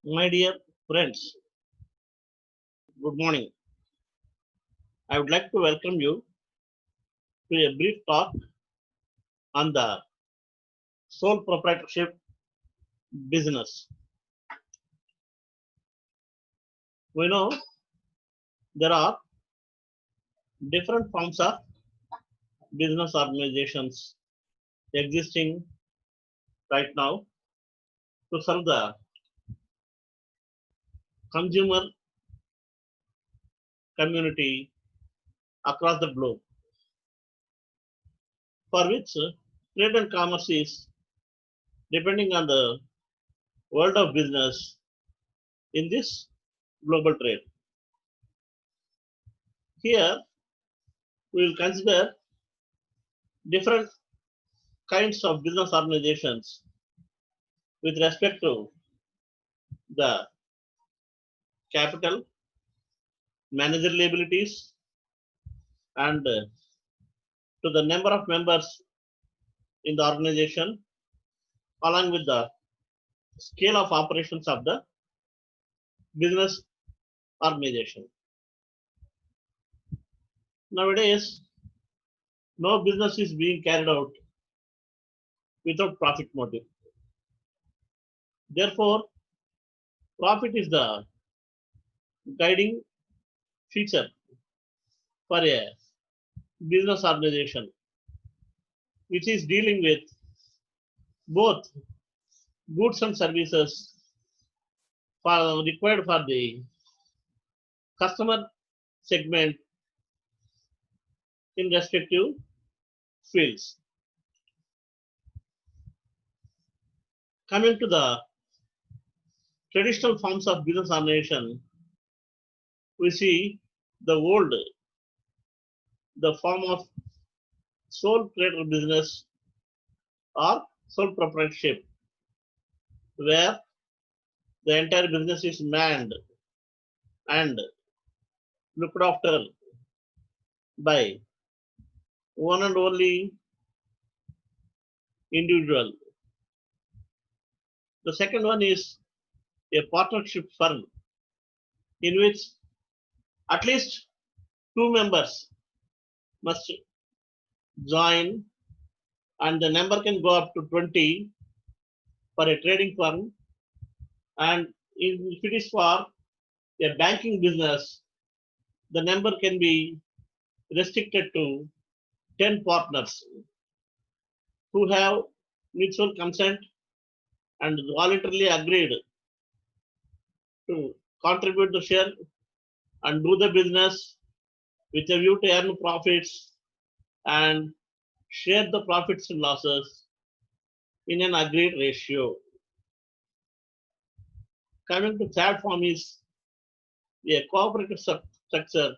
My dear friends, good morning. I would like to welcome you to a brief talk on the sole proprietorship business. We know there are different forms of business organizations existing right now to serve the consumer community across the globe, for which trade and commerce is depending on the world of business in this global trade. Here, we will consider different kinds of business organizations with respect to the capital, managerial abilities, and to the number of members in the organization, along with the scale of operations of the business organization. Nowadays, no business is being carried out without profit motive. Therefore, profit is the guiding feature for a business organization which is dealing with both goods and services required for the customer segment in respective fields. Coming to the traditional forms of business organization, we see the old, the form of sole trader business or sole proprietorship, where the entire business is manned and looked after by one and only individual. The second one is a partnership firm in which at least two members must join, and the number can go up to 20 for a trading firm. And if it is for a banking business, the number can be restricted to 10 partners who have mutual consent and voluntarily agreed to contribute the share and do the business with a view to earn profits and share the profits and losses in an agreed ratio. Coming to third form is a cooperative structure.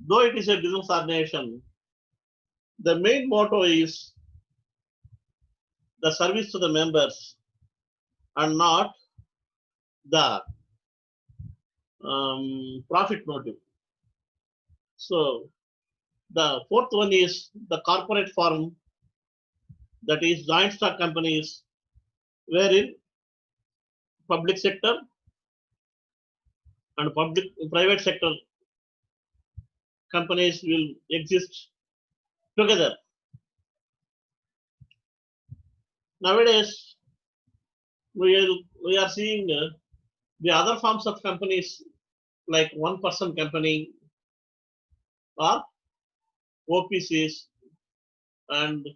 Though it is a business organization, the main motto is the service to the members and not the profit motive. So the fourth one is the corporate form, that is joint stock companies, wherein public sector and private sector companies will exist together. Nowadays, we are seeing the other forms of companies like one person company or OPCs, and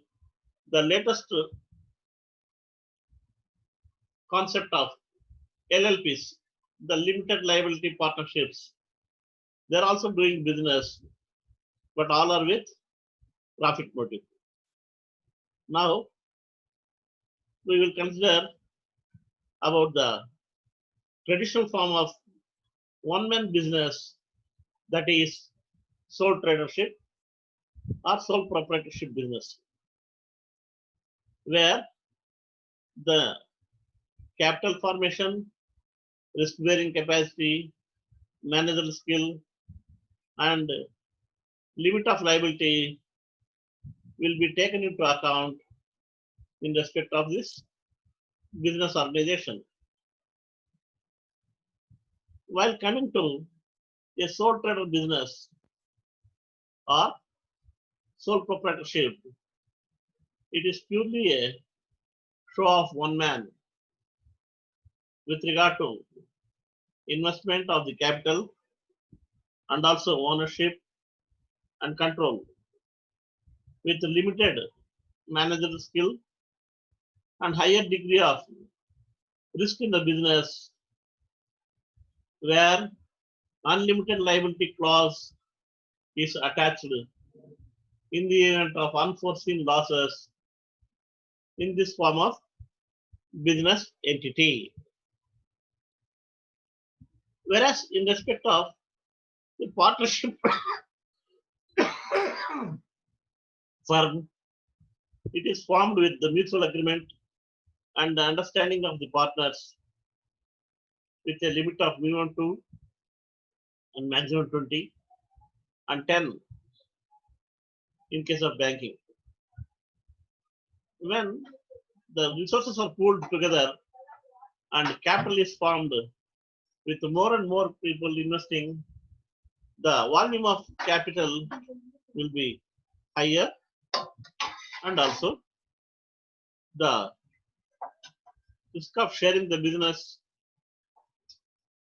the latest concept of LLPs, the limited liability partnerships. They're also doing business, but all are with profit motive. Now, we will consider about the traditional form of one-man business, that is sole tradership or sole proprietorship business, where the capital formation, risk-bearing capacity, managerial skill, and limit of liability will be taken into account in respect of this business organization. While coming to a sole trader business or sole proprietorship, it is purely a show of one man with regard to investment of the capital and also ownership and control with limited managerial skill and higher degree of risk in the business where unlimited liability clause is attached in the event of unforeseen losses in this form of business entity. Whereas in respect of the partnership firm, it is formed with the mutual agreement and the understanding of the partners with a limit of minimum 2 and maximum 20 and 10 in case of banking. When the resources are pooled together and capital is formed with more and more people investing, the volume of capital will be higher and also the risk of sharing the business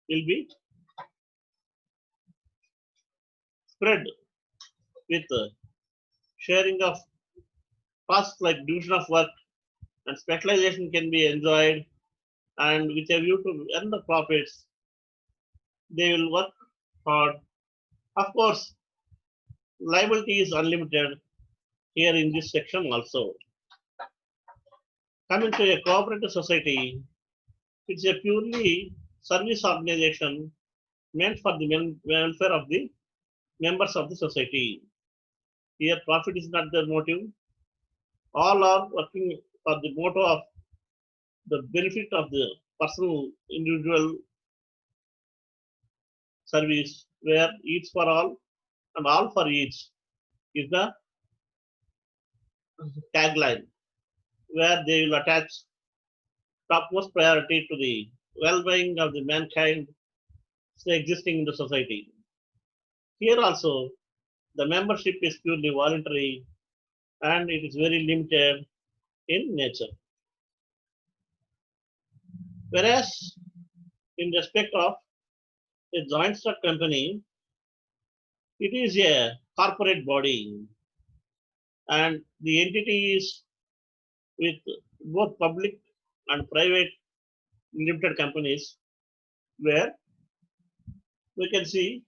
will be spread with sharing of tasks like division of work and specialization can be enjoyed and with a view to earn the profits, they will work hard. Of course, liability is unlimited here in this section also. Coming to a cooperative society, it's a purely service organization meant for the welfare of the members of the society. Here, profit is not the motive. All are working for the motto of the benefit of the personal individual service, where each for all and all for each is the tagline, where they will attach topmost priority to the well-being of the mankind existing in the society. Here also, the membership is purely voluntary and it is very limited in nature. Whereas, in respect of a joint stock company, it is a corporate body and the entity is with both public and private limited companies where we can see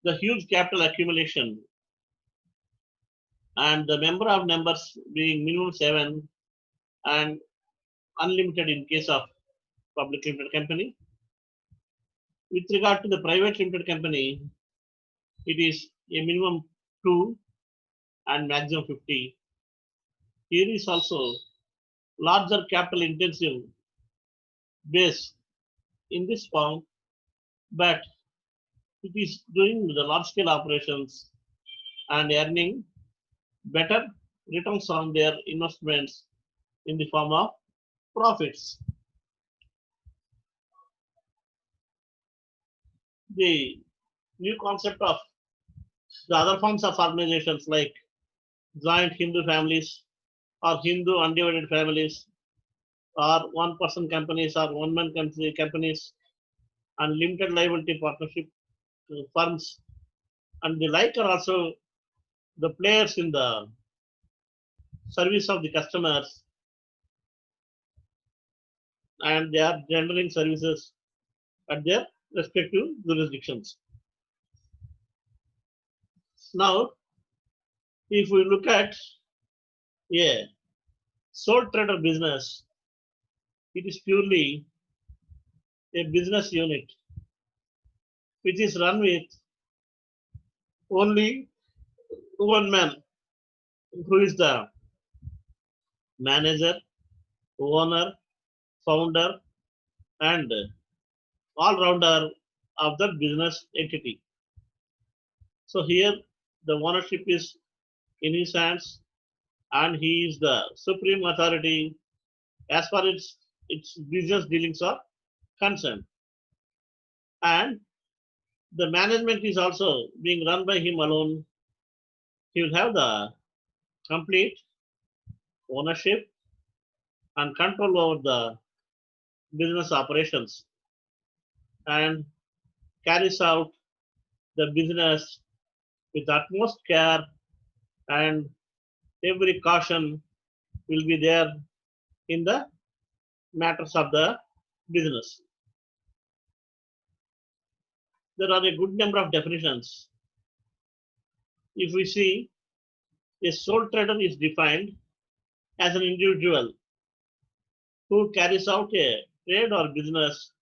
the huge capital accumulation and the number of members being minimum 7 and unlimited in case of public limited company. With regard to the private limited company, it is a minimum 2 and maximum 50. Here is also larger capital intensive base in this form, but it is doing the large scale operations and earning better returns on their investments in the form of profits. The new concept of the other forms of organizations like joint Hindu families or Hindu undivided families or one person companies or one man companies and limited liability partnership firms and the like are also the players in the service of the customers and they are rendering services at their respective jurisdictions. Now, if we look at a sole trader business, it is purely a business unit which is run with only one man who is the manager, owner, founder, and all rounder of the business entity. So here the ownership is in his hands and he is the supreme authority as far as its business dealings are concerned. and the management is also being run by him alone. He will have the complete ownership and control over the business operations and carries out the business with utmost care, and every caution will be there in the matters of the business. There are a good number of definitions. If we see, a sole trader is defined as an individual who carries out a trade or business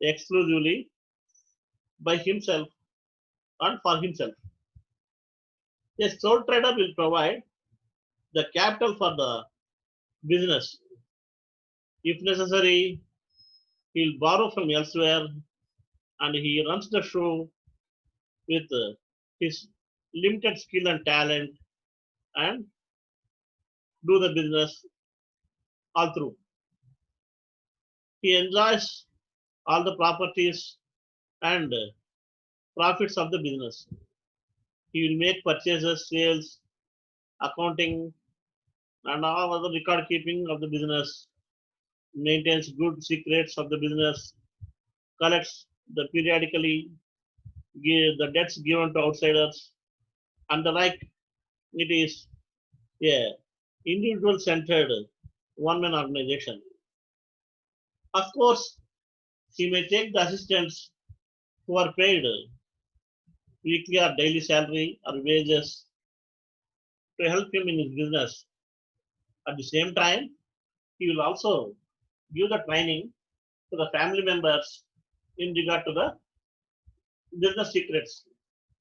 exclusively by himself and for himself. A sole trader will provide the capital for the business. If necessary, he'll borrow from elsewhere and he runs the show with his limited skill and talent and do the business all through. He enjoys all the properties and profits of the business. He will make purchases, sales, accounting, and all other record keeping of the business, maintains good secrets of the business, collects the periodically the debts given to outsiders, and the like. It is a individual centered one man organization. Of course, he may take the assistants who are paid weekly or daily salary or wages to help him in his business. At the same time, he will also give the training to the family members in regard to the business secrets,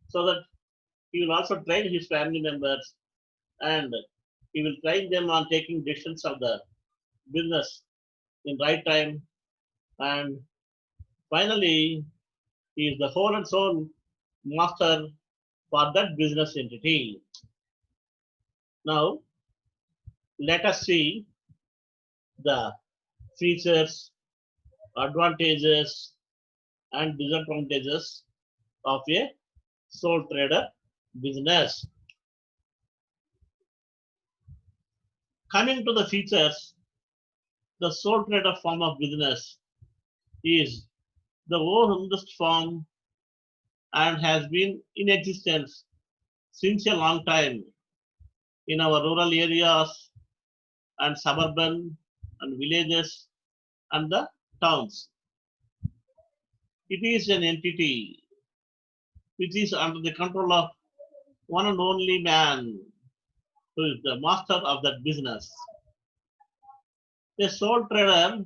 so that he will also train his family members and he will train them on taking decisions of the business in right time. And finally, he is the whole and soul master for that business entity. Now, let us see the features, advantages, and disadvantages of a sole trader business. Coming to the features, the sole trader form of business is the oldest form and has been in existence since a long time in our rural areas and suburban and villages and the towns. It is an entity which is under the control of one and only man who is the master of that business. A sole trader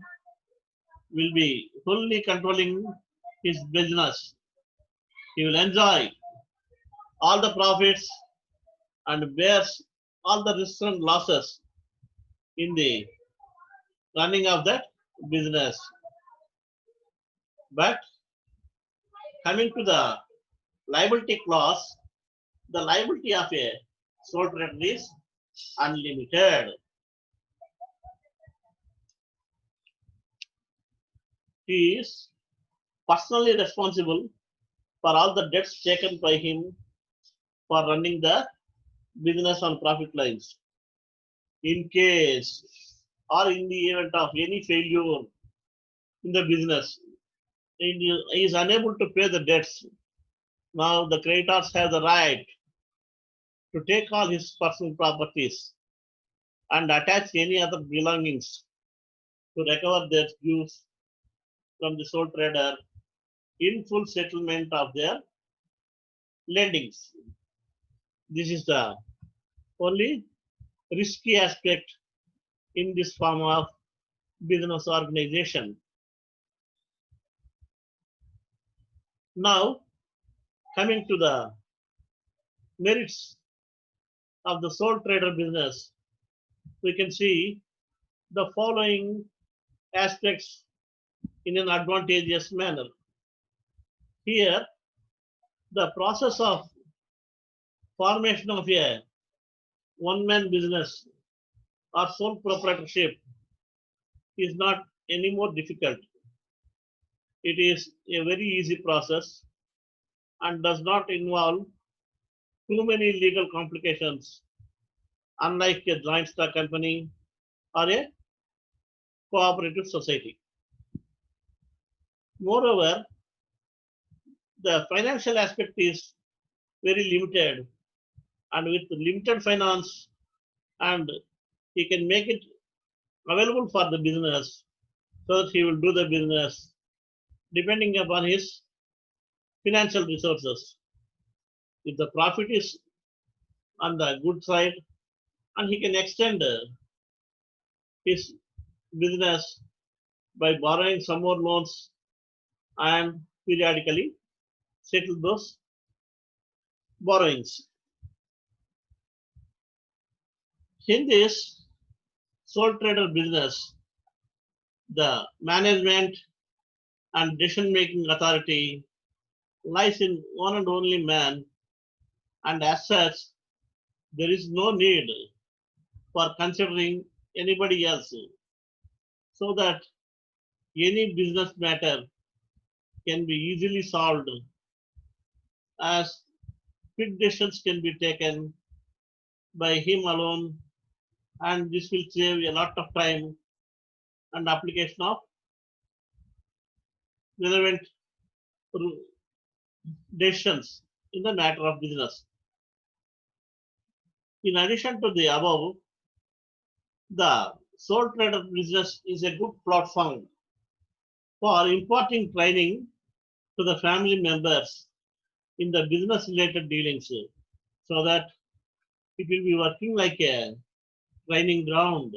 will be fully controlling his business. He will enjoy all the profits and bears all the risks and losses in the running of that business. But coming to the liability clause, the liability of a sole trader is unlimited. He is personally responsible for all the debts taken by him for running the business on profit lines. In case or in the event of any failure in the business, he is unable to pay the debts. Now the creditors have the right to take all his personal properties and attach any other belongings to recover their dues from the sole trader in full settlement of their lendings. This is the only risky aspect in this form of business organization. Now, coming to the merits of the sole trader business, we can see the following aspects in an advantageous manner. Here, the process of formation of a one-man business or sole proprietorship is not any more difficult. It is a very easy process and does not involve too many legal complications, unlike a joint stock company or a cooperative society. Moreover, the financial aspect is very limited, and with limited finance, and he can make it available for the business so that he will do the business depending upon his financial resources. If the profit is on the good side, and he can extend his business by borrowing some more loans and periodically settle those borrowings. In this sole trader business, the management and decision making authority lies in one and only man, and as such, there is no need for considering anybody else, so that any business matter can be easily solved as quick decisions can be taken by him alone, and this will save a lot of time and application of relevant decisions in the matter of business. In addition to the above, the sole trader business is a good platform for imparting training to the family members in the business related dealings, so that it will be working like a training ground.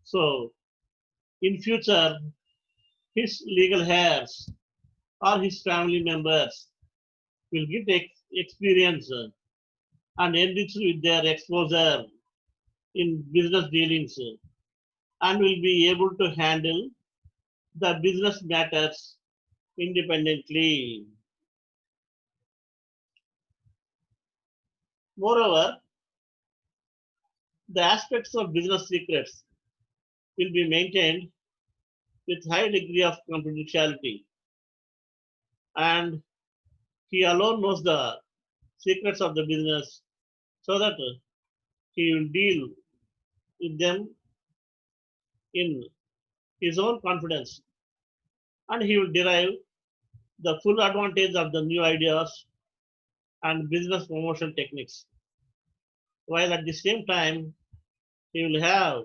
So in future, his legal heirs or his family members will get experience and enrich with their exposure in business dealings, and will be able to handle the business matters independently. Moreover, the aspects of business secrets will be maintained with high degree of confidentiality, and he alone knows the secrets of the business, so that he will deal with them in his own confidence, and he will derive the full advantage of the new ideas and business promotion techniques, while at the same time he will have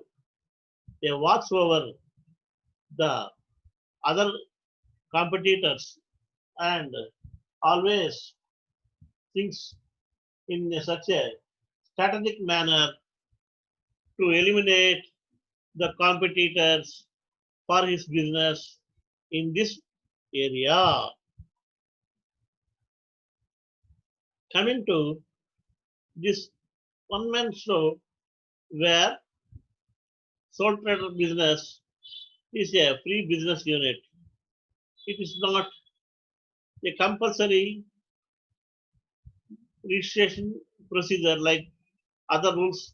a watch over the other competitors, and always thinks in such a strategic manner to eliminate the competitors for his business in this area. Coming to this one man show, where sole trader business is a free business unit. It is not a compulsory registration procedure like other rules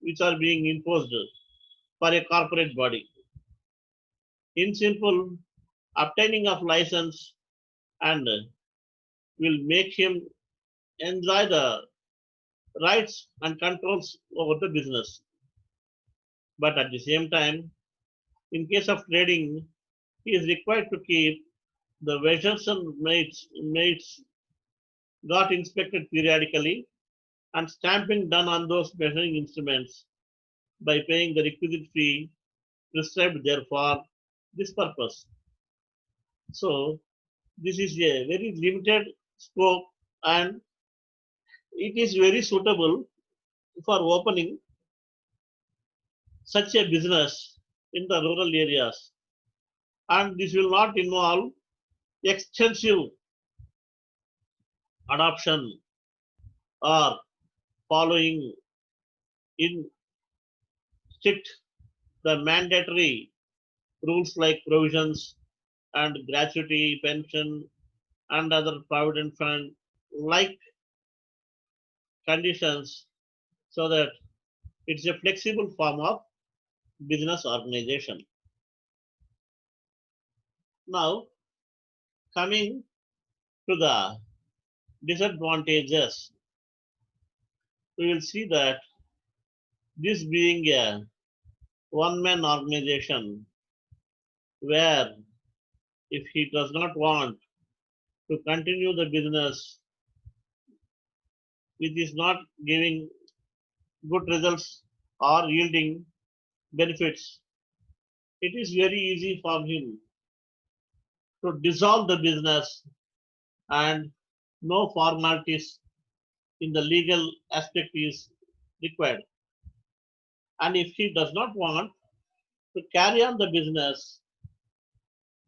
which are being imposed for a corporate body. In simple, obtaining of license and will make him enjoy the rights and controls over the business. But at the same time, in case of trading, he is required to keep the vessels and mates got inspected periodically, and stamping done on those measuring instruments by paying the requisite fee prescribed there for this purpose. So this is a very limited scope, and it is very suitable for opening such a business in the rural areas, and this will not involve extensive adoption or following in strict the mandatory rules like provisions and gratuity, pension, and other provident fund like conditions, so that it's a flexible form of business organization. Now, Coming to the disadvantages, we will see that this being a one-man organization where if he does not want to continue the business, which is not giving good results or yielding benefits, it is very easy for him to dissolve the business and no formalities in the legal aspect is required. And if he does not want to carry on the business,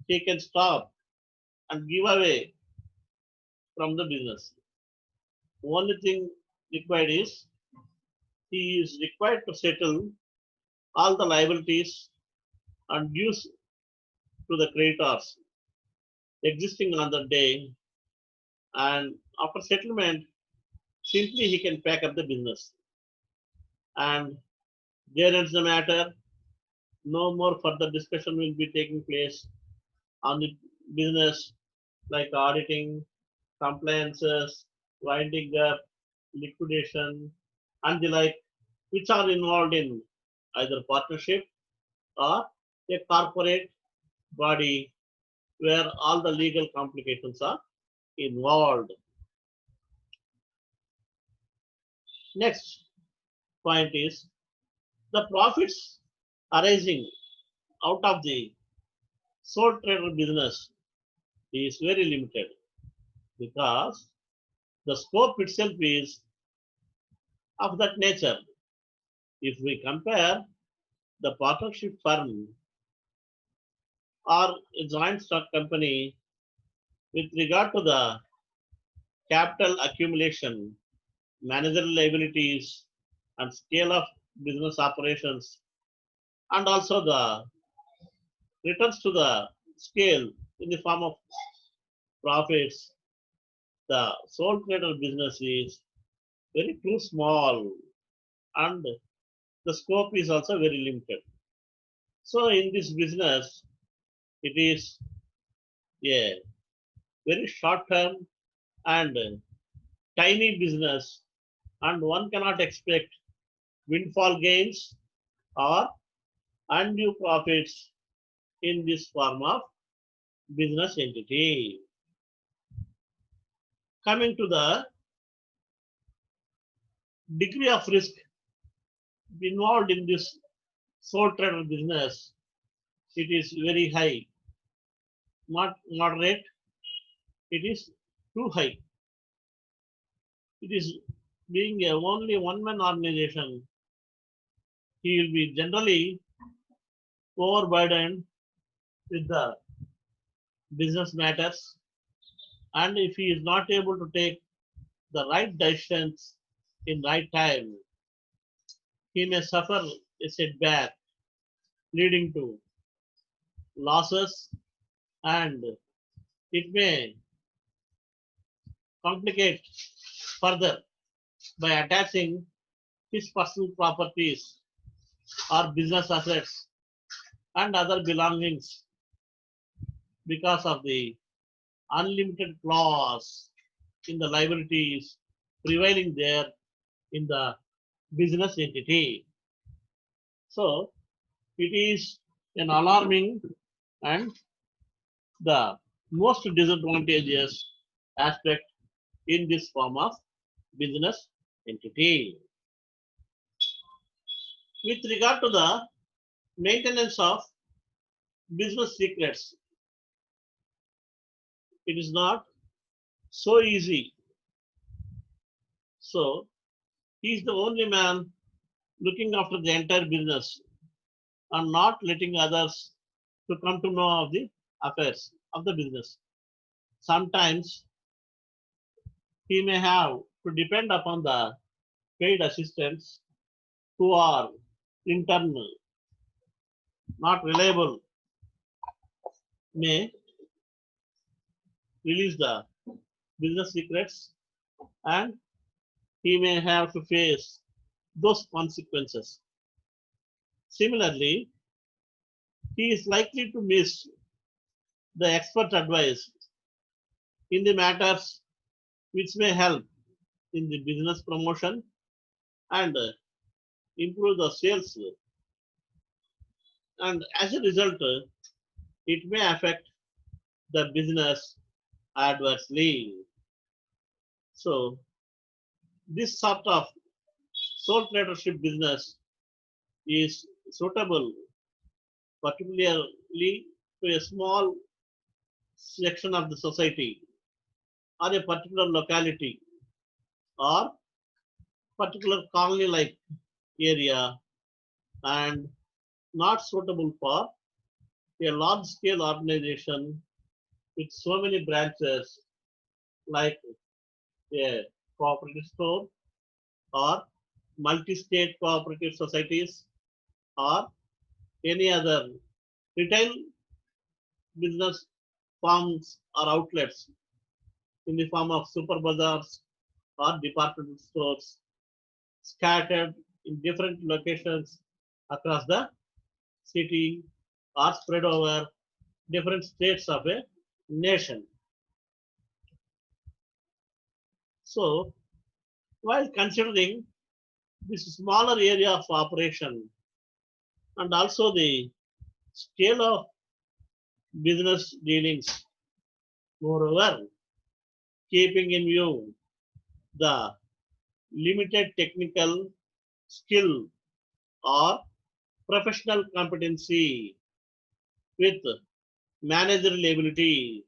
he can stop and give away from the business. Only thing required is he is required to settle all the liabilities and dues to the creditors existing on the day, and after settlement simply he can pack up the business and there ends the matter. No more further discussion will be taking place on the business like auditing, compliances, winding up, liquidation, and the like, which are involved in either partnership or a corporate body where all the legal complications are involved. Next point is the profits arising out of the sole trader business is very limited because the scope itself is of that nature. If we compare the partnership firm or a joint stock company with regard to the capital accumulation, managerial liabilities, and scale of business operations, and also the returns to the scale in the form of profits, the sole trader business is very too small and the scope is also very limited. So in this business, it is a very short term and tiny business, and one cannot expect windfall gains or undue profits in this form of business entity. Coming to the degree of risk involved in this sole trader business, it is very high, not moderate, it is too high. It is being a only one-man organization, he will be generally overburdened with the business matters, and if he is not able to take the right decisions in right time, he may suffer a setback leading to losses, and it may complicate further by attaching his personal properties or business assets and other belongings because of the unlimited clause in the liabilities prevailing there in the business entity. So it is an alarming and the most disadvantageous aspect in this form of business entity. With regard to the maintenance of business secrets, it is not so easy. So he is the only man looking after the entire business and not letting others to come to know of the affairs of the business. Sometimes he may have to depend upon the paid assistants who are internal, not reliable, may release the business secrets, and he may have to face those consequences. Similarly, he is likely to miss the expert advice in the matters which may help in the business promotion and improve the sales, and as a result it may affect the business adversely. So this sort of sole tradership business is suitable particularly to a small section of the society or a particular locality or particular colony like area, and not suitable for a large scale organization with so many branches like a cooperative store or multi-state cooperative societies or any other retail business firms or outlets in the form of super bazaars or department stores scattered in different locations across the city or spread over different states of a nation. So, while considering this smaller area of operation and also the scale of business dealings, moreover, keeping in view the limited technical skill or professional competency with managerial ability,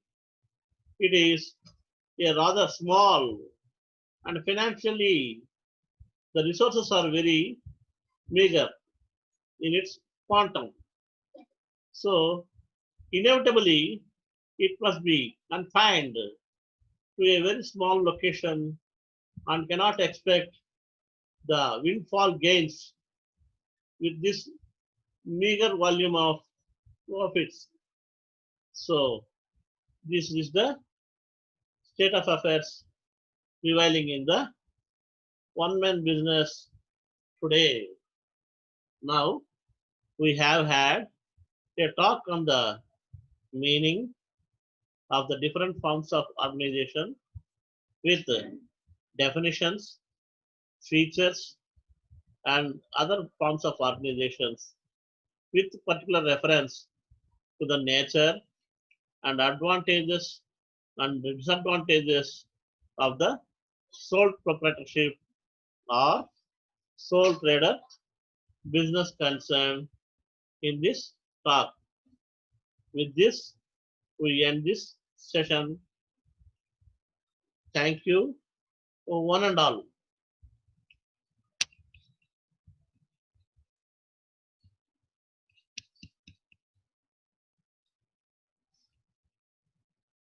it is a rather small and financially the resources are very meager in its quantum. So inevitably it must be confined to a very small location and cannot expect the windfall gains with this meager volume of profits. So this is the state of affairs prevailing in the one-man business today. Now we have had a talk on the meaning of the different forms of organization with definitions, features, and other forms of organizations with particular reference to the nature and advantages and disadvantages of the sole proprietorship or sole trader business concern in this talk. With this, we end this session. Thank you, one and all.